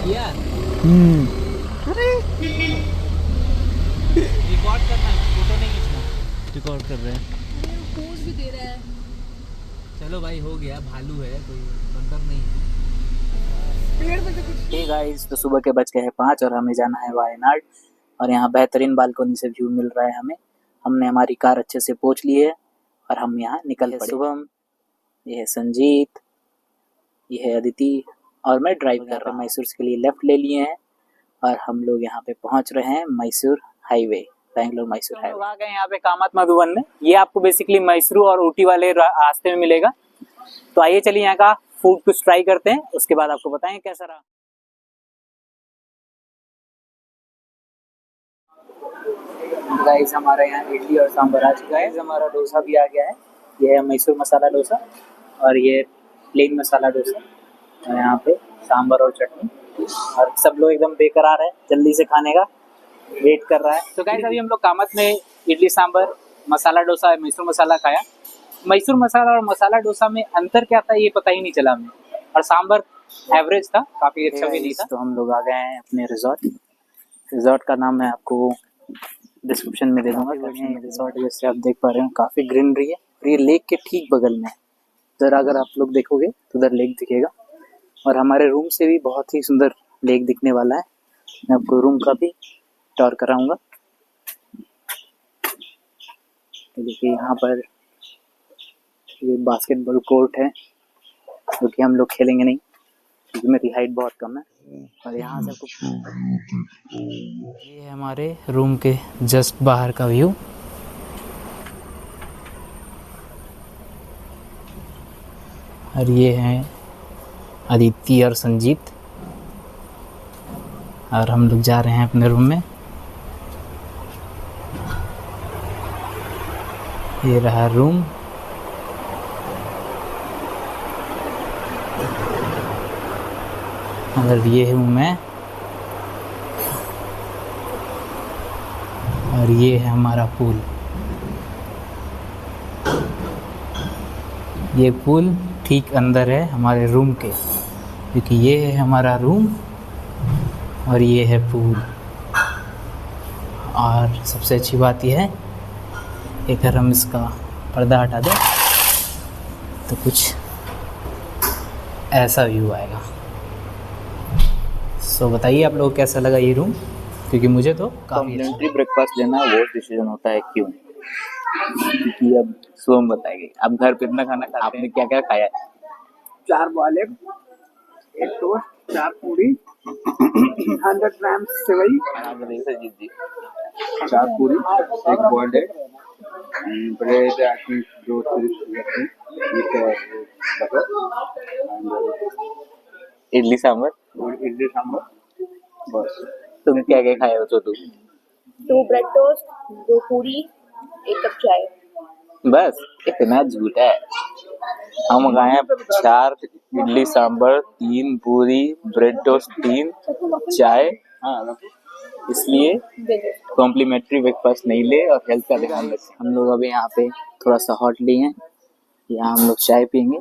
किया। अरे रिकॉर्ड करना है, फोटो नहीं खींचना। रिकॉर्ड कर रहे हैं। अरे वो पोज भी दे रहा है। चलो भाई हो गया, भालू है कोई बंदर नहीं है। पेड़ पे तो कुछ हे गाइस, तो सुबह के बज गए हैं 5 और हमें जाना है वायनाड। और यहाँ बेहतरीन बालकोनी से व्यू मिल रहा है हमें। हमने हमारी कार अच्छे से पोंछ ली है और हम यहाँ निकल पड़े। शुभम, ये है संजीत, ये है अदिति और मैं ड्राइव कर रहा हूँ। मैसूर के लिए लेफ्ट ले लिए हैं और हम लोग यहाँ पे पहुँच रहे हैं मैसूर हाईवे, बेंगलोर मैसूर हाईवे। आ गए यहाँ पे कामत मधुबन में। ये आपको बेसिकली मैसूर और ऊटी वाले रास्ते में मिलेगा। तो आइए चलिए यहाँ का फूड कुछ ट्राई करते हैं, उसके बाद आपको बताएंगे कैसा रहा। गाइस हमारे यहाँ इडली और सांभर आ चुका है। हमारा डोसा भी आ गया है। ये है मैसूर मसाला डोसा और ये प्लेन मसाला डोसा और यहाँ पे सांभर और चटनी। और सब लोग एकदम बेकरार है जल्दी से खाने का वेट कर रहा है। तो गाइस अभी हम लोग कामत में इडली सांभर मसाला डोसा मैसूर मसाला खाया। मैसूर मसाला और मसाला डोसा में अंतर क्या था ये पता ही नहीं चला हमें। और सांभर एवरेज था, काफी अच्छा भी नहीं था। तो हम लोग आ गए हैं अपने रिजॉर्ट का नाम मैं आपको डिस्क्रिप्शन में दे दूंगा। रिजॉर्ट जैसे आप देख पा रहे हो काफी ग्रीनरी है और ये लेक के ठीक बगल में है। उधर अगर आप लोग देखोगे तो उधर लेक दिखेगा और हमारे रूम से भी बहुत ही सुंदर लेक दिखने वाला है। मैं आपको रूम का भी टूर कराऊंगा। देखिए यहाँ पर ये बास्केटबॉल कोर्ट है जो कि हम लोग खेलेंगे नहीं क्योंकि मेरी हाइट बहुत कम है। और यहाँ से आपको ये है हमारे रूम के जस्ट बाहर का व्यू। और ये हैं अदिति और संजीत और हम लोग जा रहे हैं अपने रूम में। ये रहा रूम। और ये हूँ मैं और ये है हमारा पूल। ये पूल ठीक अंदर है हमारे रूम के, क्योंकि ये है हमारा रूम और ये है पूल। और सबसे अच्छी बात यह है कि अगर हम इसका पर्दा हटा दें तो कुछ ऐसा व्यू आएगा। सो बताइए आप लोगों को कैसा लगा ये रूम, क्योंकि मुझे तो कॉम्प्लीमेंट्री ब्रेकफास्ट लेना वो डिसीजन होता है क्यों, क्योंकि अब सोम बताएंगे आप घर पे इतना खाना खाते आपने क्या क्या खाया है। 4 बॉल एग, 1 टोस्ट, 4 पूरी, 100 ग्राम सेवई, जी 4 पूरी, 1 ball egg, bread I think 2 idli sambar और इडली सांभर। बस तुम क्या क्या खाए हो छोटू? 2 ब्रेड टोस्ट, 2 पूरी, 1 कप चाय। बस इतना झूठा है। हम खाए 4 इडली सांभर, 3 पूरी, ब्रेड टोस्ट 3, चाय। हाँ इसलिए कॉम्प्लीमेंट्री ब्रेकफास्ट नहीं ले और हेल्थ का ध्यान रखें। हम लोग अभी यहाँ पे थोड़ा सा हॉट लिए हैं, यहाँ हम लोग चाय पियेंगे।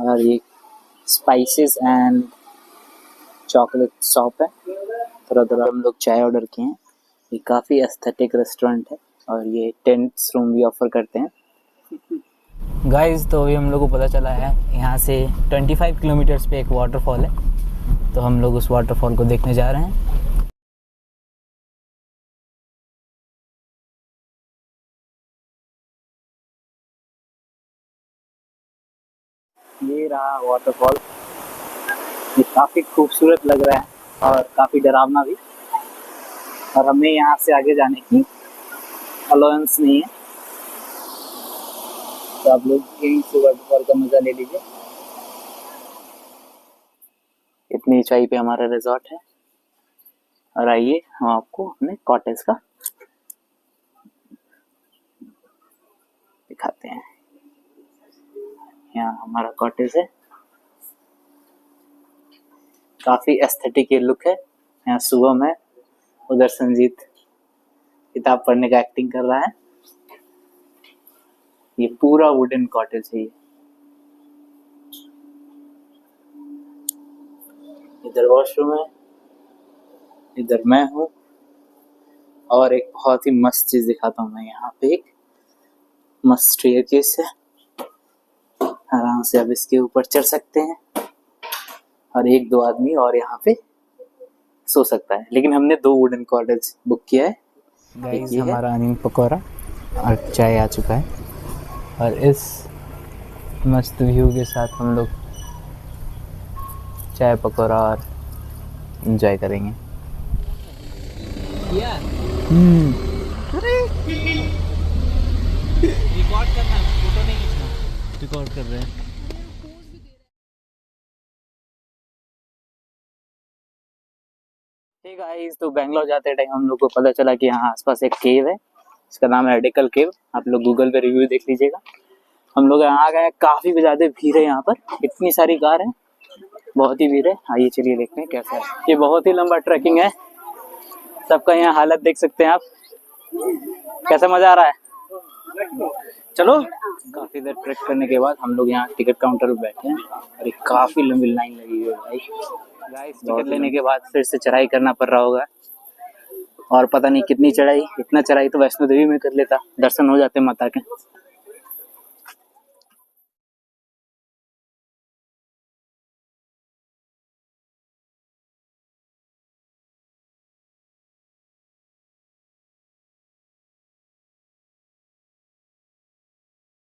और ये स्पाइसेस एंड चॉकलेट शॉप है, थोड़ा थोड़ा हम लोग चाय ऑर्डर किए हैं। ये काफ़ी एस्थेटिक रेस्टोरेंट है और ये टेंट्स रूम भी ऑफर करते हैं। गाइस तो अभी हम लोग को पता चला है यहाँ से 25 किलोमीटर्स पे एक वाटरफॉल है, तो हम लोग उस वाटरफॉल को देखने जा रहे हैं। ये रहा वाटरफॉल। ये काफ़ी खूबसूरत लग रहा है और काफ़ी डरावना भी। और हमें यहाँ से आगे जाने की अलाउंस नहीं है, तो आप लोग यहीं से वाटरफॉल का मजा ले लीजिए। इतनी ऊंचाई पे हमारा रिजॉर्ट है। और आइए हम आपको अपने कॉटेज का दिखाते हैं। यहाँ हमारा कॉटेज है, काफी एस्थेटिक ये लुक है। यहाँ शुभम है, उधर संजीत किताब पढ़ने का एक्टिंग कर रहा है। ये पूरा वुडन कॉटेज है। इधर वॉशरूम है, इधर मैं हूँ, और एक बहुत ही मस्त चीज दिखाता हूँ मैं। यहाँ पे एक मस्त स्टेयरकेस है, आराम से आप इसके ऊपर चढ़ सकते हैं और एक दो आदमी और यहाँ पे सो सकता है। लेकिन हमने 2 वुडन कॉटेज बुक किया है। गाइस हमारा अनियन पकौड़ा और चाय आ चुका है, और इस मस्त व्यू के साथ हम लोग चाय पकौड़ा और एंजॉय करेंगे। यार रिकॉर्ड करना है, फोटो नहीं खींचना। रिकॉर्ड कर रहे हैं। ठीक है, तो बेंगलोर जाते टाइम हम लोग को पता चला कि यहाँ आसपास एक केव है, इसका नाम है हेडेकल केव। आप लोग गूगल पे रिव्यू देख लीजिएगा। हम लोग यहाँ गए, काफी ज्यादा भीड़ है यहाँ पर, इतनी सारी कार है, बहुत ही भीड़ है। आइए चलिए देखते हैं कैसा है। ये बहुत ही लंबा ट्रैकिंग है, सबका यहाँ हालत देख सकते हैं आप। कैसा मजा आ रहा है? चलो। काफी देर ट्रैक करने के बाद हम लोग यहाँ टिकट काउंटर पे बैठे हैं और एक काफी लंबी लाइन लगी हुई है भाई। गाइस टिकट लेने के बाद फिर से चढ़ाई करना पड़ रहा होगा, और पता नहीं कितनी चढ़ाई। इतना चढ़ाई तो वैष्णो देवी में कर लेता, दर्शन हो जाते माता के।